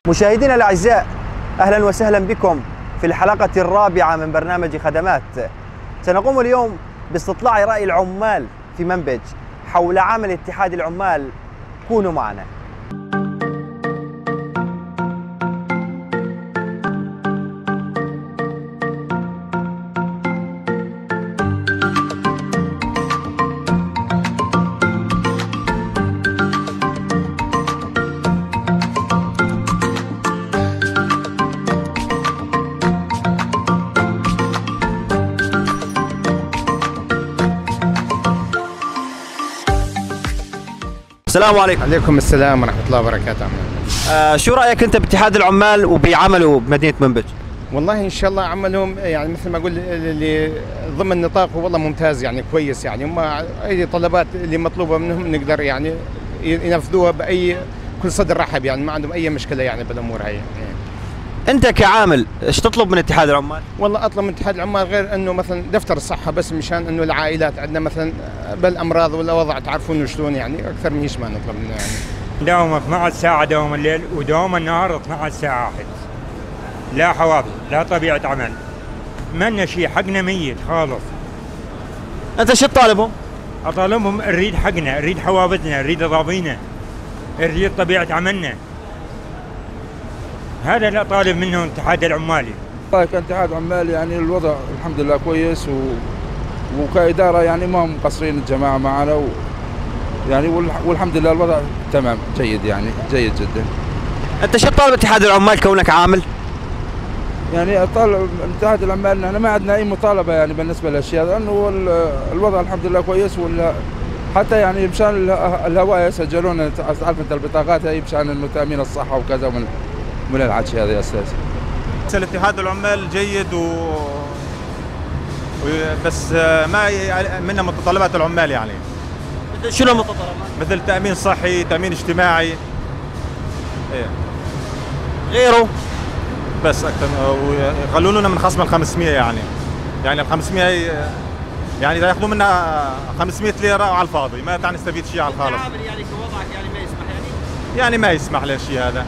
مشاهدينا الأعزاء، أهلا وسهلا بكم في الحلقة الرابعة من برنامج خدمات. سنقوم اليوم باستطلاع رأي العمال في منبج حول عمل اتحاد العمال. كونوا معنا. السلام عليكم. عليكم السلام ورحمة الله وبركاته. شو رأيك أنت باتحاد العمال وبعمله بمدينة منبج؟ والله إن شاء الله عملهم يعني مثل ما أقول اللي ضمن نطاقه والله ممتاز، يعني كويس، يعني هم أي طلبات اللي مطلوبة منهم نقدر يعني ينفذوها بأي كل صدر رحب، يعني ما عندهم أي مشكلة يعني بالأمور هاي. أنت كعامل إيش تطلب من اتحاد العمال؟ والله أطلب من اتحاد العمال غير إنه مثلا دفتر الصحة بس، مشان إنه العائلات عندنا مثلا بالأمراض ولا وضع تعرفون شلون، يعني أكثر من إيش ما نطلب منه. يعني دوم 12 ساعة دوم الليل ودوم النهار 12 ساعة واحد، لا حوافز لا طبيعة عمل، منا شيء، حقنا ميت خالص. أنت شو تطالبهم؟ أطالبهم نريد حقنا، نريد حوافزنا، نريد أضابينا، نريد طبيعة عملنا. هذا اللي أطالب منه الاتحاد العمالي. كاتحاد عمال يعني الوضع الحمد لله كويس، وكإدارة يعني ما هم مقصرين الجماعة معنا، يعني والحمد لله الوضع تمام جيد، يعني جيد جدا. أنت شو تطالب اتحاد العمال كونك عامل؟ يعني أطالب اتحاد العمال، احنا ما عندنا أي مطالبة يعني بالنسبة للأشياء، لأنه الوضع الحمد لله كويس، حتى يعني مشان الهواء يسجلون، تعرف أنت البطاقات هي مشان إنه تأمين الصحة وكذا من العدش هذا يا أستاذ. الاتحاد العمال جيد بس ما منا متطلبات العمال، يعني شنو المتطلبات؟ مثل تأمين صحي، تأمين اجتماعي، إيه. غيره بس أكثر، ويقللوا لنا من خصم ال 500، يعني ال 500 يعني إذا ياخذوا منا 500 ليرة على الفاضي، ما تعني نستفيد شيء على الخالص. يعني كوضعك يعني ما يسمح، يعني ما يسمح للشيء هذا،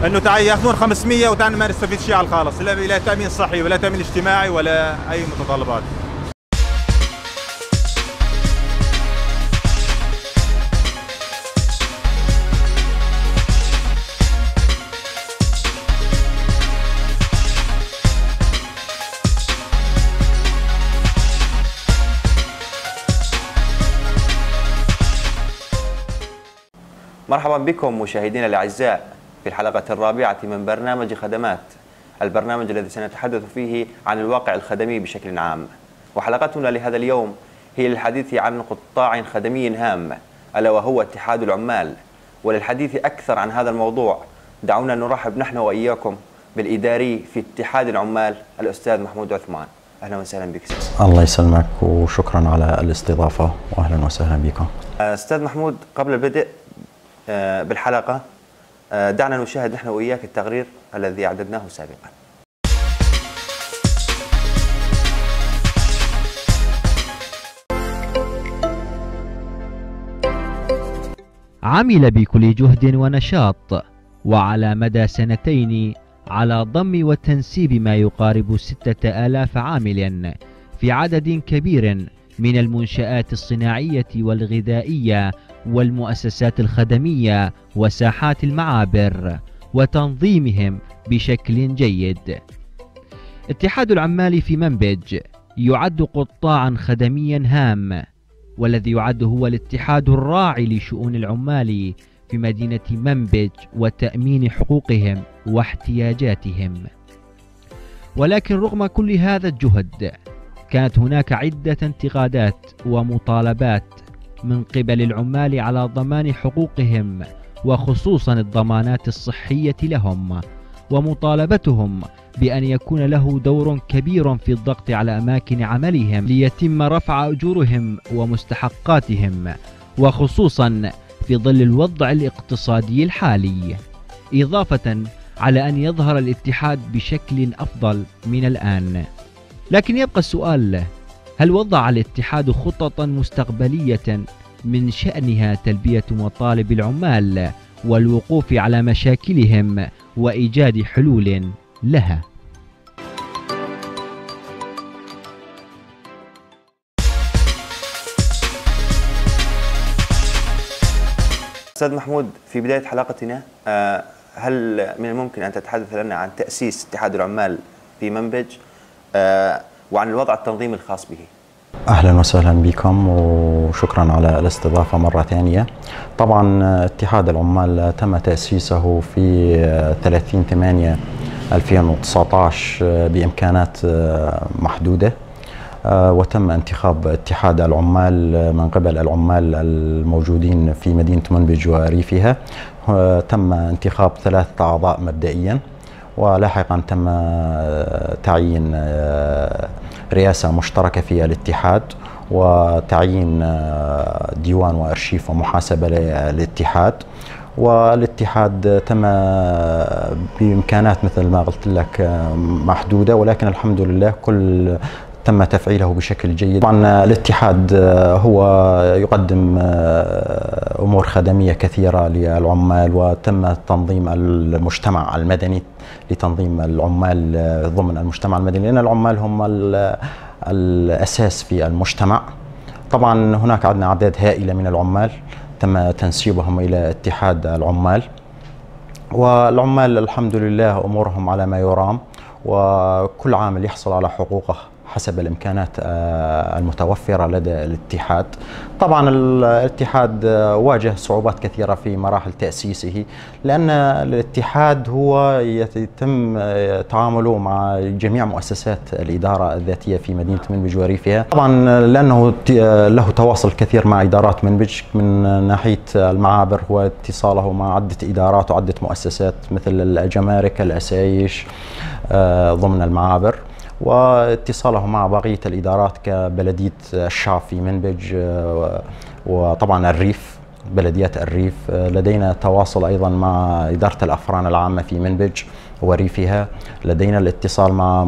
انه ياخذون 500 وتعني ما نستفيد شيء على الخالص، لا تامين صحي ولا تامين اجتماعي ولا اي متطلبات. مرحبا بكم مشاهدينا الأعزاء في الحلقة الرابعة من برنامج خدمات، البرنامج الذي سنتحدث فيه عن الواقع الخدمي بشكل عام. وحلقتنا لهذا اليوم هي للحديث عن قطاع خدمي هام ألا وهو اتحاد العمال. وللحديث أكثر عن هذا الموضوع دعونا نرحب نحن وإياكم بالإداري في اتحاد العمال الأستاذ محمود عثمان. أهلا وسهلا بك أستاذ. الله يسلمك وشكرا على الاستضافة وأهلا وسهلا بكم. أستاذ محمود، قبل البدء بالحلقة دعنا نشاهد نحن وإياك التقرير الذي أعددناه سابقا. عمل بكل جهد ونشاط وعلى مدى سنتين على ضم وتنسيب ما يقارب 6000 عامل في عدد كبير من المنشآت الصناعية والغذائية والمؤسسات الخدمية وساحات المعابر وتنظيمهم بشكل جيد. اتحاد العمال في منبج يعد قطاعا خدميا هام، والذي يعد هو الاتحاد الراعي لشؤون العمال في مدينة منبج وتأمين حقوقهم واحتياجاتهم. ولكن رغم كل هذا الجهد كانت هناك عدة انتقادات ومطالبات من قبل العمال على ضمان حقوقهم، وخصوصا الضمانات الصحية لهم، ومطالبتهم بأن يكون له دور كبير في الضغط على أماكن عملهم ليتم رفع أجورهم ومستحقاتهم، وخصوصا في ظل الوضع الاقتصادي الحالي، إضافة على أن يظهر الاتحاد بشكل أفضل من الآن. لكن يبقى السؤال: هل وضع الاتحاد خططا مستقبلية من شأنها تلبية مطالب العمال والوقوف على مشاكلهم وإيجاد حلول لها. أستاذ محمود، في بداية حلقتنا هل من الممكن أن تتحدث لنا عن تأسيس اتحاد العمال في منبج وعن الوضع التنظيمي الخاص به؟ أهلا وسهلا بكم وشكرا على الاستضافة مرة ثانية. طبعا اتحاد العمال تم تأسيسه في 30/8/2019 بإمكانات محدودة، وتم انتخاب اتحاد العمال من قبل العمال الموجودين في مدينة منبج وريفها. تم انتخاب 3 أعضاء مبدئيا، ولاحقا تم تعيين رئاسة مشتركة في الاتحاد، وتعيين ديوان وأرشيف ومحاسبة للاتحاد. والاتحاد تم بإمكانات مثل ما قلت لك محدودة، ولكن الحمد لله كل تم تفعيله بشكل جيد. طبعا الاتحاد هو يقدم أمور خدمية كثيرة للعمال، وتم تنظيم المجتمع المدني لتنظيم العمال ضمن المجتمع المدني، لأن العمال هم الأساس في المجتمع. طبعا هناك عندنا أعداد هائلة من العمال تم تنسيبهم إلى اتحاد العمال، والعمال الحمد لله أمورهم على ما يرام، وكل عامل يحصل على حقوقه حسب الإمكانات المتوفرة لدى الاتحاد. طبعا الاتحاد واجه صعوبات كثيرة في مراحل تأسيسه، لأن الاتحاد هو يتم تعامله مع جميع مؤسسات الإدارة الذاتية في مدينة منبج وريفها. طبعا لأنه له تواصل كثير مع إدارات منبج من ناحية المعابر، واتصاله مع عدة إدارات وعدة مؤسسات مثل الجمارك، الأسايش ضمن المعابر، واتصاله مع بقية الإدارات كبلدية الشعب في منبج، وطبعا الريف، بلديات الريف. لدينا تواصل أيضا مع إدارة الأفران العامة في منبج وريفها. لدينا الاتصال مع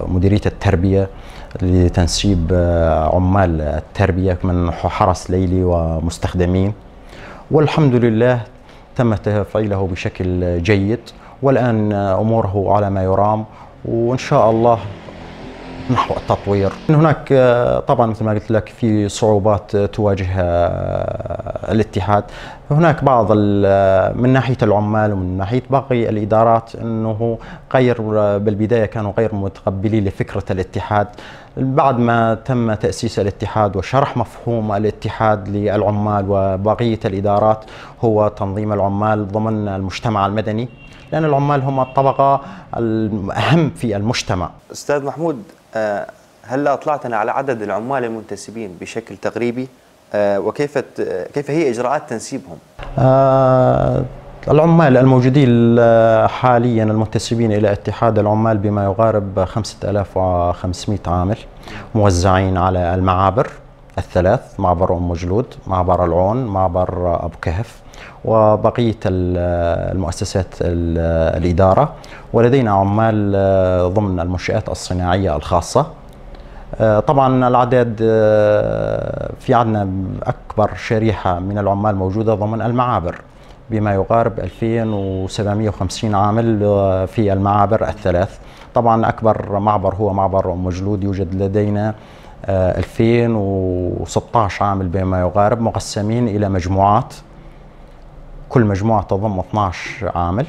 مديرية التربية لتنسيب عمال التربية من حرس ليلي ومستخدمين، والحمد لله تم تفعيله بشكل جيد، والآن أموره على ما يرام، وإن شاء الله نحو التطوير. هناك طبعا مثل ما قلت لك في صعوبات تواجه الاتحاد. هناك بعض من ناحية العمال ومن ناحية باقي الإدارات أنه غير بالبداية كانوا غير متقبلين لفكرة الاتحاد. بعد ما تم تأسيس الاتحاد وشرح مفهوم الاتحاد للعمال وبقية الإدارات هو تنظيم العمال ضمن المجتمع المدني، لأن العمال هم الطبقة الأهم في المجتمع. أستاذ محمود، هل أطلعتنا على عدد العمال المنتسبين بشكل تقريبي، كيف هي إجراءات تنسيبهم؟ العمال الموجودين حاليا المنتسبين إلى اتحاد العمال بما يقارب 5500 عامل، موزعين على المعابر ال3: معبر أم جلود، معبر العون، معبر أبو كهف، وبقية المؤسسات الإدارة. ولدينا عمال ضمن المنشآت الصناعية الخاصة. طبعا الأعداد في عندنا أكبر شريحة من العمال موجودة ضمن المعابر بما يقارب 2750 عامل في المعابر ال3. طبعا أكبر معبر هو معبر أم جلود، يوجد لدينا 2016 عامل بما يقارب، مقسمين إلى مجموعات، كل مجموعة تضم 12 عامل،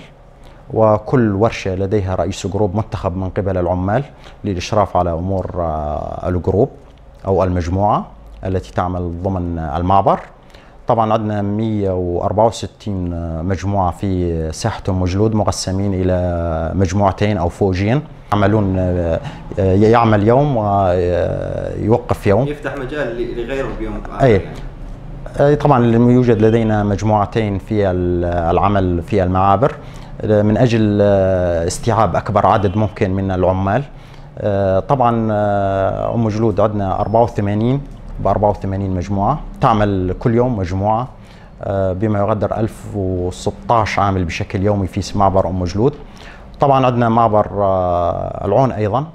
وكل ورشة لديها رئيس جروب منتخب من قبل العمال للإشراف على أمور الجروب أو المجموعة التي تعمل ضمن المعبر. طبعا عندنا 164 مجموعة في ساحة أم جلود مقسمين إلى مجموعتين أو فوجين، يعمل يوم ويوقف يوم، يفتح مجال لغيره بيوم. طبعا يوجد لدينا مجموعتين في العمل في المعابر من أجل استيعاب أكبر عدد ممكن من العمال. طبعا أم جلود عندنا 84 مجموعة تعمل كل يوم مجموعة بما يقدر 1016 عامل بشكل يومي في معبر أم جلود. طبعا عندنا معبر العون أيضا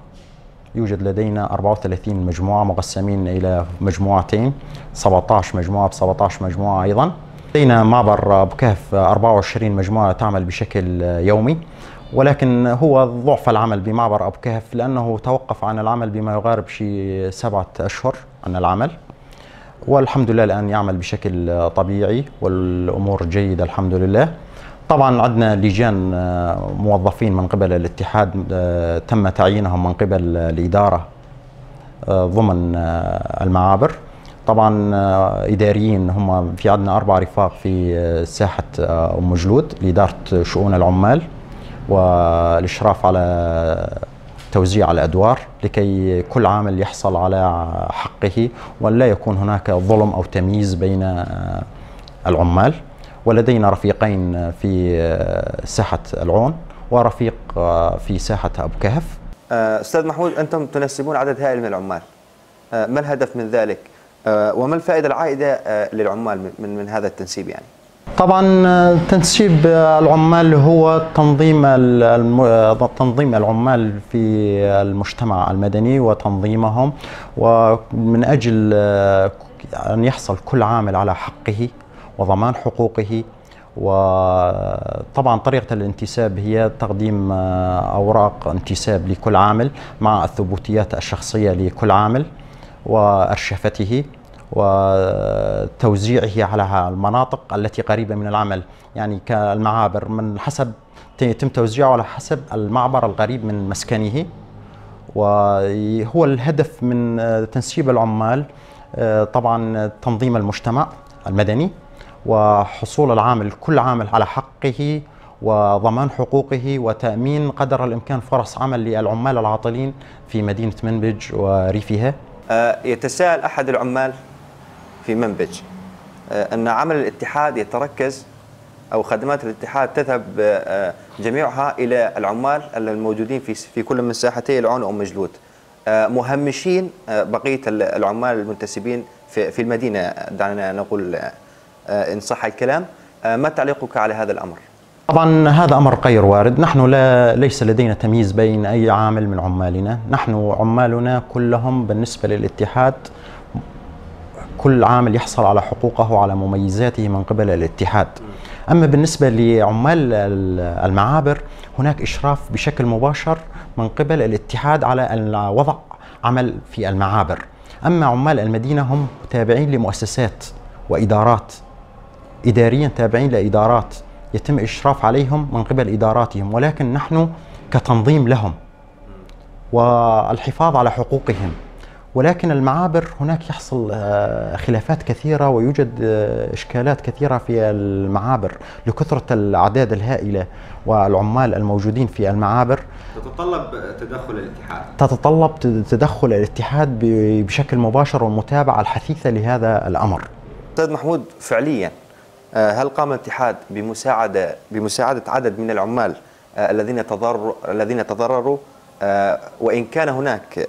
يوجد لدينا 34 مجموعة مقسمين إلى مجموعتين، 17 مجموعة ب 17 مجموعة أيضا. لدينا معبر أبو كهف 24 مجموعة تعمل بشكل يومي، ولكن هو ضعف العمل بمعبر أبو كهف لأنه توقف عن العمل بما يقارب شيء 7 أشهر عن العمل، والحمد لله الآن يعمل بشكل طبيعي والأمور جيدة الحمد لله. طبعا عندنا لجان موظفين من قبل الاتحاد تم تعيينهم من قبل الإدارة ضمن المعابر. طبعا إداريين هم في عندنا 4 رفاق في ساحة أم جلود لإدارة شؤون العمال والإشراف على توزيع الأدوار لكي كل عامل يحصل على حقه ولا يكون هناك ظلم أو تمييز بين العمال. ولدينا رفيقين في ساحة العون ورفيق في ساحة أبو كهف. أستاذ محمود، أنتم تنسبون عدد هائل من العمال، ما الهدف من ذلك وما الفائدة العائدة للعمال من هذا التنسيب يعني؟ طبعا تنسيب العمال هو تنظيم العمال في المجتمع المدني وتنظيمهم، ومن أجل أن يحصل كل عامل على حقه وضمان حقوقه. وطبعا طريقة الانتساب هي تقديم أوراق انتساب لكل عامل مع الثبوتيات الشخصية لكل عامل وأرشفته وتوزيعه على المناطق التي قريبة من العمل، يعني كالمعابر من حسب يتم توزيعه على حسب المعبر القريب من مسكنه. وهو الهدف من تنسيب العمال طبعا تنظيم المجتمع المدني وحصول العامل كل عامل على حقه وضمان حقوقه وتأمين قدر الإمكان فرص عمل للعمال العاطلين في مدينة منبج وريفها. يتساءل أحد العمال في منبج أن عمل الاتحاد يتركز أو خدمات الاتحاد تذهب جميعها إلى العمال الموجودين في كل من ساحتي العون وأم جلود، مهمشين بقية العمال المنتسبين في المدينة، دعنا نقول إن صح الكلام. ما تعليقك على هذا الأمر؟ طبعا هذا أمر غير وارد. نحن ليس لدينا تمييز بين أي عامل من عمالنا، نحن عمالنا كلهم بالنسبة للاتحاد كل عامل يحصل على حقوقه وعلى مميزاته من قبل الاتحاد. أما بالنسبة لعمال المعابر هناك إشراف بشكل مباشر من قبل الاتحاد على وضع عمل في المعابر. أما عمال المدينة هم تابعين لمؤسسات وإدارات، إداريا تابعين لإدارات يتم إشراف عليهم من قبل إداراتهم، ولكن نحن كتنظيم لهم والحفاظ على حقوقهم. ولكن المعابر هناك يحصل خلافات كثيرة ويوجد إشكالات كثيرة في المعابر لكثرة الأعداد الهائلة والعمال الموجودين في المعابر. تتطلب تدخل الاتحاد؟ تتطلب تدخل الاتحاد بشكل مباشر والمتابعة الحثيثة لهذا الأمر. أستاذ محمود، فعليا هل قام الاتحاد بمساعدة عدد من العمال الذين تضرروا، وإن كان هناك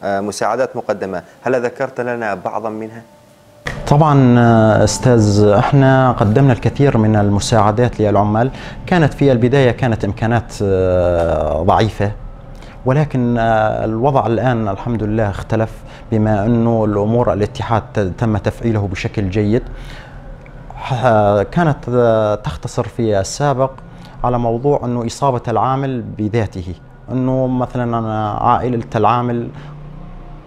مساعدات مقدمة هل ذكرت لنا بعضا منها؟ طبعا أستاذ، احنا قدمنا الكثير من المساعدات للعمال. كانت في البداية كانت إمكانات ضعيفة، ولكن الوضع الآن الحمد لله اختلف بما أنه الأمور الاتحاد تم تفعيله بشكل جيد. كانت تختصر في السابق على موضوع أنه إصابة العامل بذاته، أنه مثلا عائلة العامل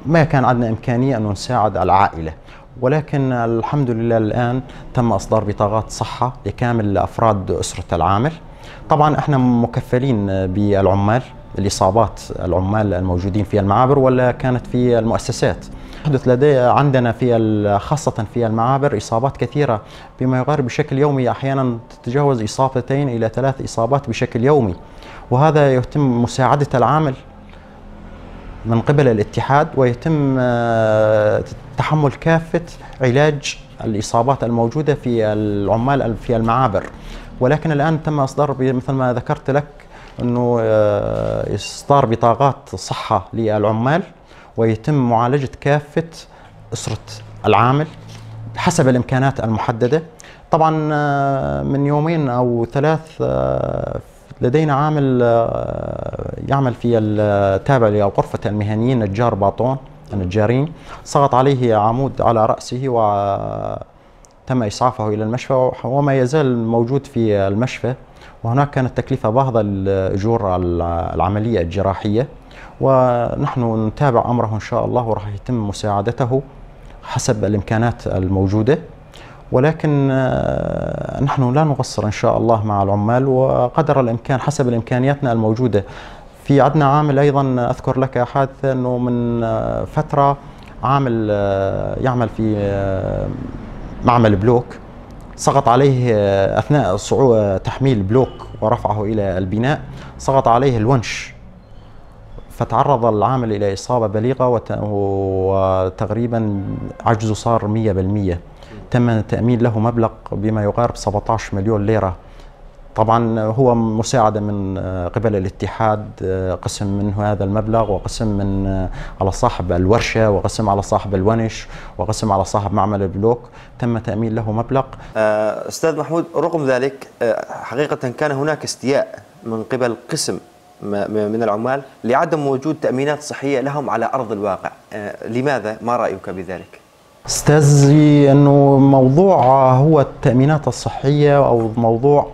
ما كان عندنا إمكانية أنه نساعد العائلة، ولكن الحمد لله الآن تم إصدار بطاقات صحة لكامل أفراد أسرة العامل. طبعا احنا مكفلين بالعمال، الإصابات العمال الموجودين في المعابر ولا كانت في المؤسسات. يحدث عندنا خاصة في المعابر إصابات كثيرة بما يقارب بشكل يومي، أحيانا تتجاوز 2 إلى 3 إصابات بشكل يومي، وهذا يتم مساعدة العامل من قبل الاتحاد ويتم تحمل كافة علاج الإصابات الموجودة في العمال في المعابر. ولكن الآن تم إصدار مثل ما ذكرت لك أنه إصدار بطاقات صحة للعمال ويتم معالجة كافة أسرة العامل حسب الإمكانات المحددة. طبعا من 2 أو 3 لدينا عامل يعمل في التابع لغرفة المهنيين نجار باطون النجارين، سقط عليه عمود على رأسه تم إسعافه إلى المشفى وما يزال موجود في المشفى. وهناك كانت تكلفة باهظة الأجور العملية الجراحية، ونحن نتابع أمره إن شاء الله، وراح يتم مساعدته حسب الإمكانات الموجودة. ولكن نحن لا نقصر إن شاء الله مع العمال وقدر الإمكان حسب إمكانياتنا الموجودة. في عندنا عامل أيضا أذكر لك حادثة أنه من فترة عامل يعمل في معمل بلوك، سقط عليه أثناء تحميل بلوك ورفعه إلى البناء، سقط عليه الونش، فتعرض العامل إلى إصابة بليغة وتقريبا عجزه صار 100%. تم تأمين له مبلغ بما يقارب 17 مليون ليرة. طبعا هو مساعدة من قبل الاتحاد، قسم من هذا المبلغ وقسم من على صاحب الورشة وقسم على صاحب الونش وقسم على صاحب معمل البلوك، تم تأمين له مبلغ. أستاذ محمود، رغم ذلك حقيقة كان هناك استياء من قبل قسم من العمال لعدم وجود تأمينات صحية لهم على أرض الواقع. لماذا؟ ما رأيك بذلك؟ أستاذي أنه موضوع هو التأمينات الصحية أو موضوع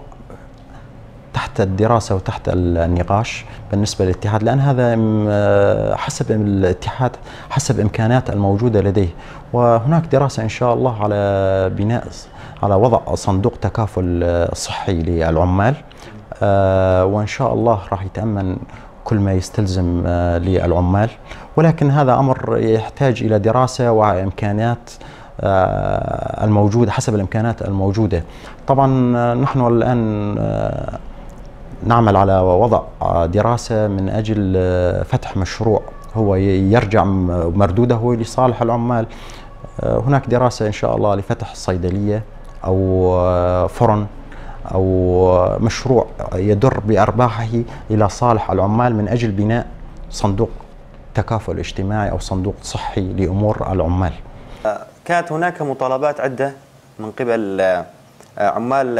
تحت الدراسة وتحت النقاش بالنسبة للاتحاد، لأن هذا حسب الاتحاد حسب إمكانات الموجودة لديه. وهناك دراسة إن شاء الله على وضع صندوق تكافل صحي للعمال، وإن شاء الله راح يتأمن كل ما يستلزم للعمال، ولكن هذا أمر يحتاج إلى دراسة وإمكانات الموجودة حسب الإمكانات الموجودة. طبعا نحن الآن نعمل على وضع دراسة من أجل فتح مشروع هو يرجع مردوده لصالح العمال. هناك دراسة إن شاء الله لفتح صيدلية أو فرن أو مشروع يدر بأرباحه إلى صالح العمال من أجل بناء صندوق تكافل اجتماعي أو صندوق صحي لأمور العمال. كانت هناك مطالبات عدة من قبل عمال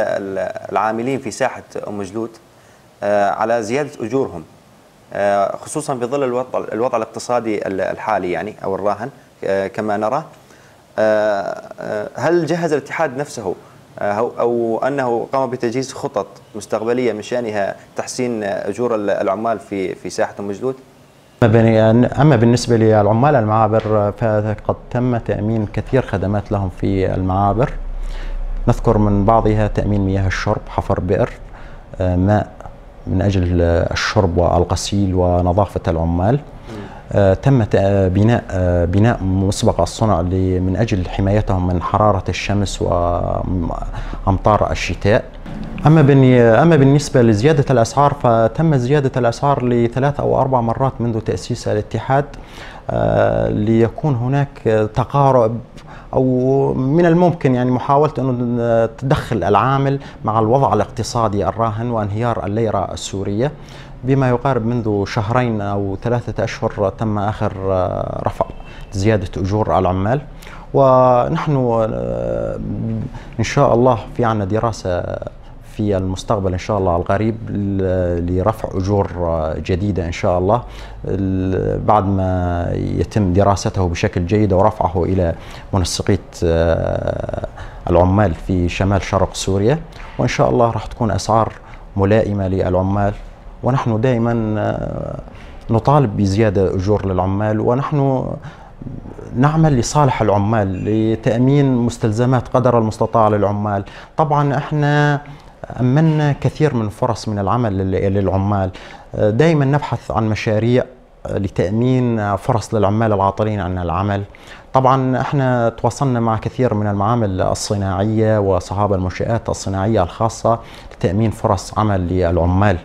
العاملين في ساحة أم جلود على زيادة أجورهم، خصوصا في ظل الوضع الاقتصادي الحالي يعني أو الراهن كما نرى. هل جهز الاتحاد نفسه أو أنه قام بتجهيز خطط مستقبلية من شأنها تحسين أجور العمال في ساحة أم جلود؟ أما بالنسبة للعمال المعابر فقد تم تأمين كثير خدمات لهم في المعابر، نذكر من بعضها تأمين مياه الشرب، حفر بئر ماء من أجل الشرب والغسيل ونظافة العمال. تم بناء مسبق الصنع من أجل حمايتهم من حرارة الشمس وأمطار الشتاء. أما بالنسبة لزيادة الأسعار فتم زيادة الأسعار ل3 أو 4 مرات منذ تأسيس الاتحاد، ليكون هناك تقارب أو من الممكن يعني محاولة أن تدخل العامل مع الوضع الاقتصادي الراهن وانهيار الليرة السورية. بما يقارب منذ 2 أو 3 أشهر تم آخر رفع زيادة أجور العمال، ونحن إن شاء الله في عنا دراسة في المستقبل إن شاء الله القريب لرفع أجور جديدة إن شاء الله بعد ما يتم دراسته بشكل جيد ورفعه إلى منسقية العمال في شمال شرق سوريا، وإن شاء الله راح تكون أسعار ملائمة للعمال. ونحن دائما نطالب بزيادة أجور للعمال، ونحن نعمل لصالح العمال لتأمين مستلزمات قدر المستطاع للعمال. طبعا احنا أمنا كثير من فرص من العمل للعمال، دائما نبحث عن مشاريع لتأمين فرص للعمال العاطلين عن العمل. طبعا احنا تواصلنا مع كثير من المعامل الصناعية وصحاب المنشآت الصناعية الخاصة لتأمين فرص عمل للعمال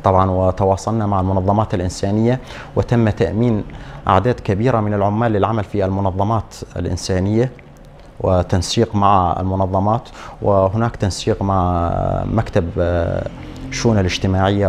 طبعا، وتواصلنا مع المنظمات الإنسانية وتم تأمين أعداد كبيرة من العمال للعمل في المنظمات الإنسانية وتنسيق مع المنظمات، وهناك تنسيق مع مكتب الشؤون الاجتماعية